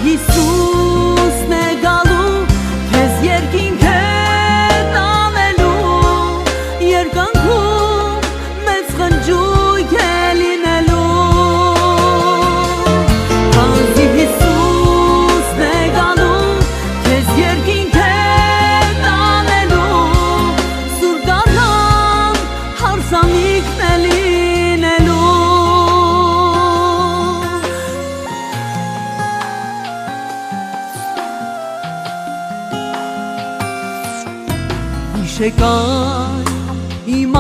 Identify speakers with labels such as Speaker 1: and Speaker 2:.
Speaker 1: Հիսուսն է գալու քեզ երկինք է տանելու երկնքում մեծ խնջույք է լինելու քանզի Հիսուսն է գալու քեզ երկինք է տանելու սուրբ գարնան հարսանիքն է լինելու Շեկան իմ